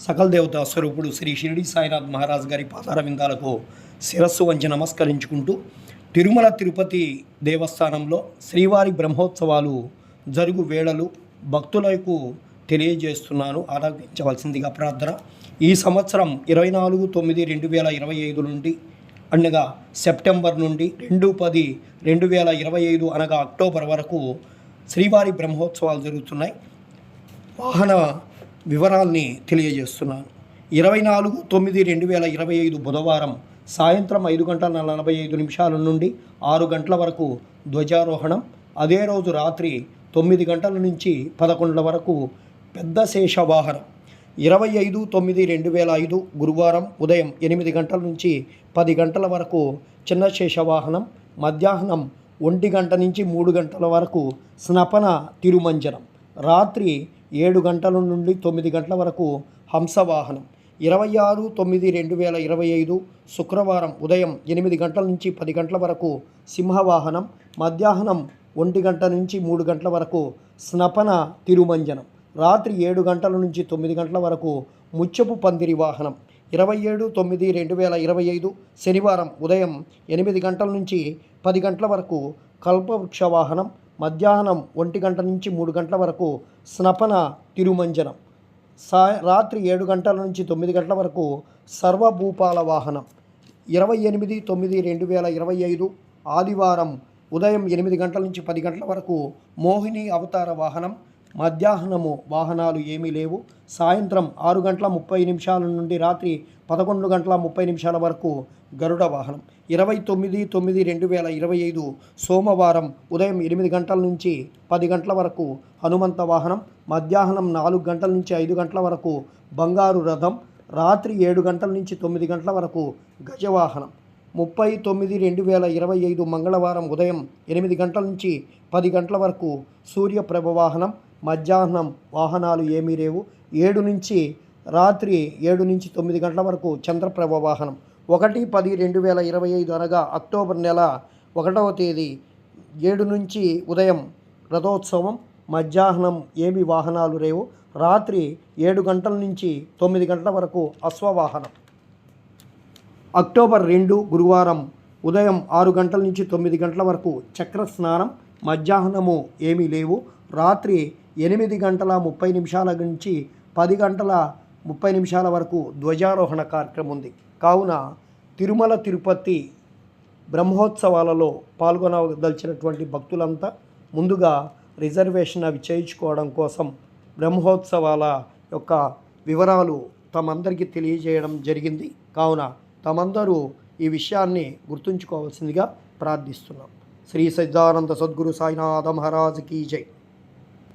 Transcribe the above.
సకల దేవతా స్వరూపుడు శ్రీ షిరిడి సాయినాథ్ మహారాజ్ గారి పాదార విందాలకు శిరస్సు వంచి నమస్కరించుకుంటూ తిరుమల తిరుపతి దేవస్థానంలో శ్రీవారి బ్రహ్మోత్సవాలు జరుగు వేళలు భక్తులకు తెలియజేస్తున్నాను, ఆరాధించవలసిందిగా ప్రార్థన. ఈ సంవత్సరం 24/9/2025 నుండి అనగా సెప్టెంబర్ నుండి 2/10/2025 అనగా అక్టోబర్ వరకు శ్రీవారి బ్రహ్మోత్సవాలు జరుగుతున్నాయి. వాహన వివరాల్ని తెలియజేస్తున్నాను. 24/9/2025 బుధవారం సాయంత్రం 5:45 నుండి 6 గంటల వరకు ధ్వజారోహణం. అదే రోజు రాత్రి 9 గంటల నుంచి 11 వరకు పెద్ద శేష వాహనం. 25/9/2005 గురువారం ఉదయం 8 గంటల నుంచి 10 గంటల వరకు చిన్న శేష వాహనం. మధ్యాహ్నం 1 గంట నుంచి 3 గంటల వరకు స్నపన తిరుమంజనం. రాత్రి 7 గంటల నుండి 9 గంటల వరకు హంసవాహనం. 26/9/2025 శుక్రవారం ఉదయం 8 గంటల నుంచి 10 గంటల వరకు సింహవాహనం. మధ్యాహ్నం 1 గంట నుంచి 3 గంటల వరకు స్నపన తిరుమంజనం. రాత్రి 7 గంటల నుంచి 9 గంటల వరకు ముత్యపు పందిరి వాహనం. 27/9/2025 శనివారం ఉదయం 8 గంటల నుంచి 10 గంటల వరకు కల్పవృక్ష వాహనం. మధ్యాహ్నం 1 గంట నుంచి 3 గంటల వరకు స్నపన తిరుమంజనం. రాత్రి 7 గంటల నుంచి 9 గంటల వరకు సర్వభూపాల వాహనం. 28/9/2025 ఆదివారం ఉదయం 8 గంటల నుంచి 10 గంటల వరకు మోహిని అవతార వాహనం. మధ్యాహ్నము వాహనాలు ఏమీ లేవు. సాయంత్రం 6:30 నుండి రాత్రి 11:30 వరకు గరుడ వాహనం. 29/9/2025 సోమవారం ఉదయం 8 గంటల నుంచి 10 గంటల వరకు హనుమంత వాహనం. మధ్యాహ్నం 4 గంటల నుంచి 5 గంటల వరకు బంగారు రథం. రాత్రి 7 గంటల నుంచి 9 గంటల వరకు గజవాహనం. 30/9/2025 మంగళవారం ఉదయం 8 గంటల నుంచి 10 గంటల వరకు సూర్యప్రభ వాహనం. మధ్యాహ్నం వాహనాలు ఏమీ లేవు. రాత్రి 7 నుంచి 9 గంటల వరకు చంద్రప్రభ వాహనం. 1/10/2025 అనగా అక్టోబర్ నెల 1వ తేదీ 7 నుంచి ఉదయం రథోత్సవం. మధ్యాహ్నం ఏమి వాహనాలు లేవు. రాత్రి 7 గంటల నుంచి 9 గంటల వరకు అశ్వవాహనం. అక్టోబర్ 2 గురువారం ఉదయం 6 గంటల నుంచి 9 గంటల వరకు చక్ర స్నానం. మధ్యాహ్నము ఏమీ లేవు. రాత్రి 8:30 నుంచి 10:30 వరకు ధ్వజారోహణ కార్యక్రమం ఉంది. కావున తిరుమల తిరుపతి బ్రహ్మోత్సవాలలో పాల్గొనదలిచినటువంటి భక్తులంతా ముందుగా రిజర్వేషన్ అవి చేయించుకోవడం కోసం బ్రహ్మోత్సవాల యొక్క వివరాలు తమందరికీ తెలియజేయడం జరిగింది. కావున తమందరూ ఈ విషయాన్ని గుర్తుంచుకోవాల్సిందిగా ప్రార్థిస్తున్నాం. శ్రీ సచ్చిదానంద సద్గురు సాయినాథ మహారాజ్ కీ జై.